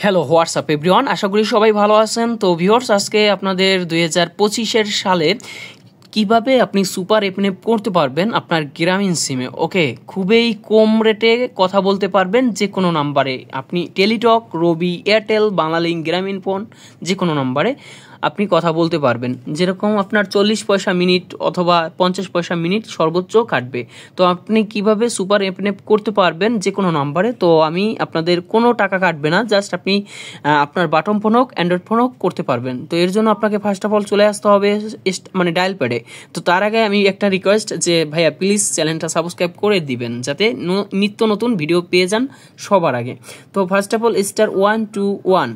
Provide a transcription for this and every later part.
Hello WhatsApp everyone, আশা করি সবাই ভালো আছেন। তো ভিউয়ার্স, আজকে আপনাদের 2025 সালে কিভাবে আপনি সুপার এপনে করতে পারবেন আপনার গ্রামীণ সিমে। ওকে, খুবই কম রেটে কথা বলতে পারবেন যে কোনো নাম্বারে। আপনি টেলিটক, রবি, এয়ারটেল, বাংলালিংক, গ্রামীণ ফোন যে কোনো নাম্বারে আপনি কথা বলতে পারবেন। যেরকম আপনার 40 পয়সা মিনিট অথবা 50 পয়সা মিনিট সর্বোচ্চ কাটবে। তো আপনি কিভাবে সুপার এপনে করতে পারবেন যে কোনো নাম্বারে। তো আমি আপনাদের কোনো টাকা কাটবে না, জাস্ট আপনি আপনার বাটন ফোন হোক, অ্যান্ড্রয়েড ফোন হোক করতে পারবেন। তো এর জন্য আপনাকে ফার্স্ট অফ অল চলে আসতে হবে মানে ডায়াল প্যাডে। তো তার আগে আমি একটা রিকোয়েস্ট যে ভাইয়া প্লিজ চ্যানেলটা সাবস্ক্রাইব করে দিবেন যাতে নিত্য নতুন ভিডিও পেয়ে যান সবার আগে। তো ফার্স্ট অফ অল *121#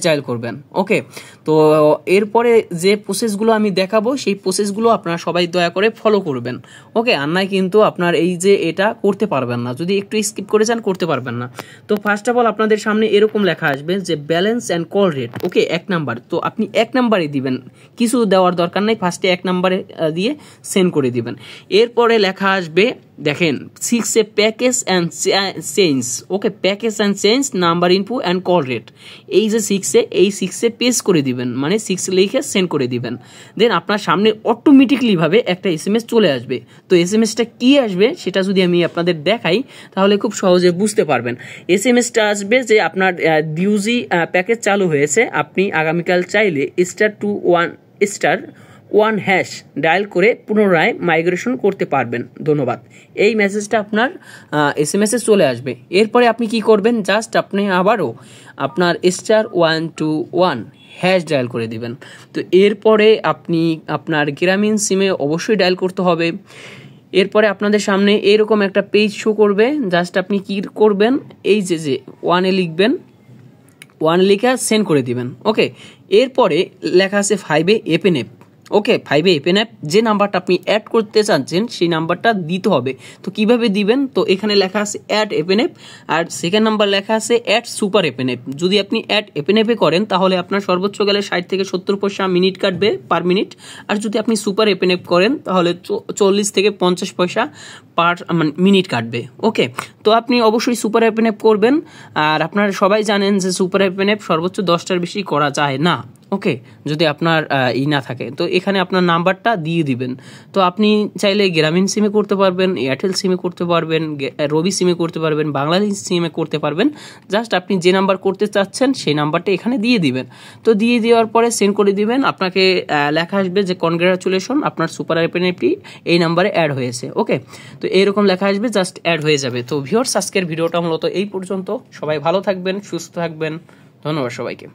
ডায়াল করবেন। ওকে, তো এরপরে যে প্রসেসগুলো আমি দেখাবো সেই প্রসেসগুলো আপনারা সবাই দয়া করে ফলো করবেন। ওকে, আর নাই কিন্তু আপনার এই যে এটা করতে পারবেন না, যদি একটু স্কিপ করে যান করতে পারবেন না। তো ফার্স্ট অফ অল আপনাদের সামনে এরকম লেখা আসবে যে balance and call rate. Okay, 1 number. তো আপনি 1 নাম্বারে দিবেন, কিছু দেওয়ার দরকার নেই, ফার্স্টে 1 নাম্বারে দিয়ে সেন্ড করে দিবেন। এরপরে লেখা আসবে দেখেন 6 package and change. Okay, package and change number info and call rate. এই যে 6 পেজ করে দিবেন, মানে 6 লিখে সেন্ড করে দিবেন। দেন আপনার সামনে অটোমেটিকলি ভাবে একটা SMS চলে আসবে। তো SMSটা কি আসবে সেটা যদি আমি আপনাদের দেখাই তাহলে খুব সহজে বুঝতে পারবেন। SMSটা আসবে যে আপনার ডিউজি প্যাকেজ চালু হয়েছে, আপনি আগামীকাল চাইলে *1 ডায়াল করে পুনরায় মাইগ্রেশন করতে পারবেন, ধন্যবাদ। এই মেসেজটা আপনার SMS এ চলে আসবে। এরপরে আপনি কি করবেন, জাস্ট আপনি আবারও আপনার *121# ডায়াল করে দিবেন। তো এরপরে আপনি আপনার গ্রামীণ সিমে অবশ্যই ডায়াল করতে হবে। এরপরে আপনাদের সামনে এরকম একটা পেজ শো করবে, জাস্ট আপনি কি করবেন, এই যে 1 লিখবেন, 1 লিখে সেন্ড করে দিবেন। ওকে, এরপরে লেখা আছে 5 এপেনএপ। ওকে, 5 এপেনএপ যে নাম্বারটা আপনি অ্যাড করতে চাচ্ছেন সেই নাম্বারটা দিতে হবে। তো কিভাবে দিবেন, তো এখানে লেখা আছে অ্যাড এপেনএপ, আর সেকেন্ড নাম্বার লেখা আছে অ্যাড সুপার এপেনএপ। যদি আপনি অ্যাড এপেনএপে করেন তাহলে আপনার সর্বোচ্চ গেলে 60 থেকে 70 পয়সা মিনিট কাটবে পার মিনিট। আর যদি আপনি সুপার এপেনএপ করেন তাহলে 40 থেকে 50 পয়সা পার মিনিট কাটবে। ওকে, তো আপনি অবশ্যই সুপার এপেনএপ করবেন। আর আপনারা সবাই জানেন যে সুপার এপেনএপ সর্বোচ্চ 10টার বেশি করা যায় না। ওকে, যদি আপনার না থাকে তো এখানে আপনার নাম্বারটা দিয়ে দিবেন। তো আপনি চাইলে গ্রামীণ সিমে করতে পারবেন, এয়ারটেল সিমে করতে পারবেন, রবি সিমে করতে পারবেন, বাংলালিংক সিমে করতে পারবেন। জাস্ট আপনি যে নাম্বার করতে চাচ্ছেন সেই নাম্বারটা এখানে দিয়ে দিবেন। তো দিয়ে দেওয়ার পরে সেন্ড করে দিবেন। আপনাকে লেখা আসবে যে কনগ্রাচুলেশন, আপনার সুপার এপেনএপটি এই নাম্বারে অ্যাড হয়েছে। ওকে, তো এইরকম লেখা আসবে, জাস্ট অ্যাড হয়ে যাবে। তো ভিউয়ার্স, আজকের ভিডিওটা মূলত এই পর্যন্ত। সবাই ভালো থাকবেন, সুস্থ থাকবেন, ধন্যবাদ সবাইকে।